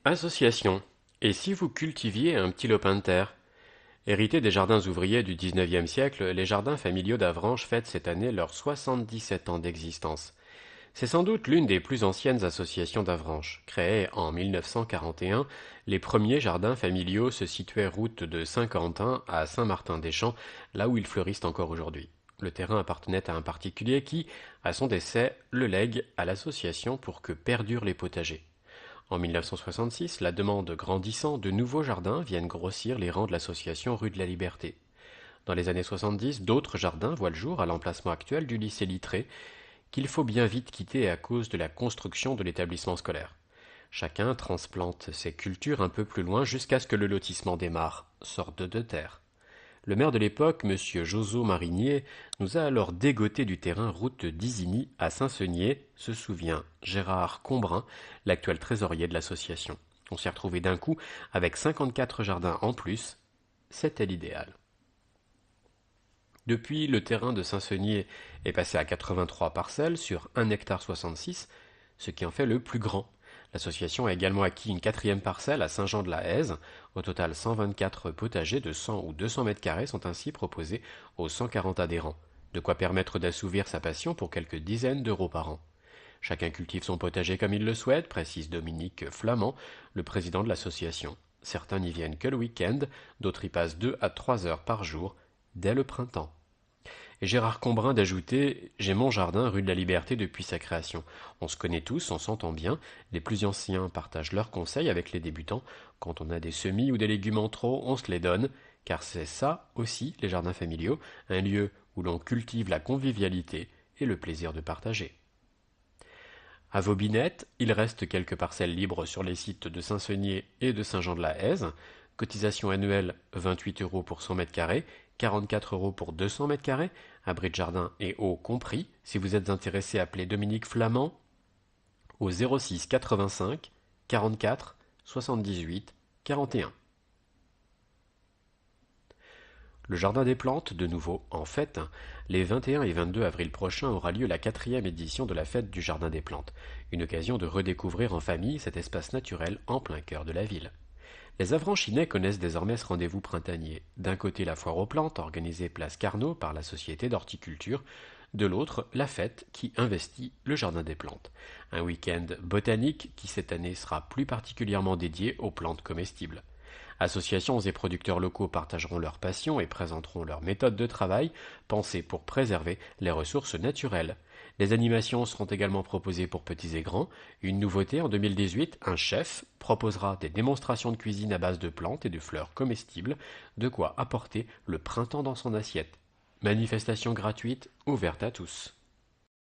Association. Et si vous cultiviez un petit lopin de terre? Hérités des jardins ouvriers du XIXe siècle, les jardins familiaux d'Avranches fêtent cette année leurs 77 ans d'existence. C'est sans doute l'une des plus anciennes associations d'Avranches. Créée en 1941, les premiers jardins familiaux se situaient route de Saint-Quentin à Saint-Martin-des-Champs, là où ils fleurissent encore aujourd'hui. Le terrain appartenait à un particulier qui, à son décès, le lègue à l'association pour que perdurent les potagers. En 1966, la demande grandissant, de nouveaux jardins viennent grossir les rangs de l'association rue de la Liberté. Dans les années 70, d'autres jardins voient le jour à l'emplacement actuel du lycée Littré, qu'il faut bien vite quitter à cause de la construction de l'établissement scolaire. Chacun transplante ses cultures un peu plus loin jusqu'à ce que le lotissement démarre, sorte de terre. Le maire de l'époque, M. Joso Marinier, nous a alors dégoté du terrain route d'Isigny à Saint-Seunier, se souvient Gérard Combrin, l'actuel trésorier de l'association. On s'est retrouvé d'un coup avec 54 jardins en plus. C'était l'idéal. Depuis, le terrain de Saint-Seunier est passé à 83 parcelles sur 1,66 hectare, ce qui en fait le plus grand. L'association a également acquis une quatrième parcelle à Saint-Jean-de-la-Haise. Au total, 124 potagers de 100 ou 200 mètres carrés sont ainsi proposés aux 140 adhérents. De quoi permettre d'assouvir sa passion pour quelques dizaines d'euros par an. Chacun cultive son potager comme il le souhaite, précise Dominique Flamand, le président de l'association. Certains n'y viennent que le week-end, d'autres y passent 2 à 3 heures par jour, dès le printemps. Et Gérard Combrin d'ajouter: J'ai mon jardin rue de la Liberté depuis sa création. On se connaît tous, on s'entend bien. Les plus anciens partagent leurs conseils avec les débutants. Quand on a des semis ou des légumes en trop, on se les donne. Car c'est ça aussi, les jardins familiaux, un lieu où l'on cultive la convivialité et le plaisir de partager. À Vaubinettes, il reste quelques parcelles libres sur les sites de Saint-Seunier et de Saint-Jean-de-la-Haise. Cotisation annuelle 28 euros pour 100 mètres carrés, 44 euros pour 200 mètres carrés, abri de jardin et eau compris. Si vous êtes intéressé, appelez Dominique Flamand au 06 85 44 78 41. Le Jardin des Plantes, de nouveau en fête, les 21 et 22 avril prochains aura lieu la 4e édition de la fête du Jardin des Plantes, une occasion de redécouvrir en famille cet espace naturel en plein cœur de la ville. Les Avranchinais connaissent désormais ce rendez-vous printanier. D'un côté la foire aux plantes, organisée place Carnot par la Société d'horticulture, de l'autre la fête qui investit le Jardin des Plantes. Un week-end botanique qui cette année sera plus particulièrement dédié aux plantes comestibles. Associations et producteurs locaux partageront leur passion et présenteront leur méthode de travail pensée pour préserver les ressources naturelles. Des animations seront également proposées pour petits et grands. Une nouveauté en 2018, un chef proposera des démonstrations de cuisine à base de plantes et de fleurs comestibles, de quoi apporter le printemps dans son assiette. Manifestation gratuite ouverte à tous.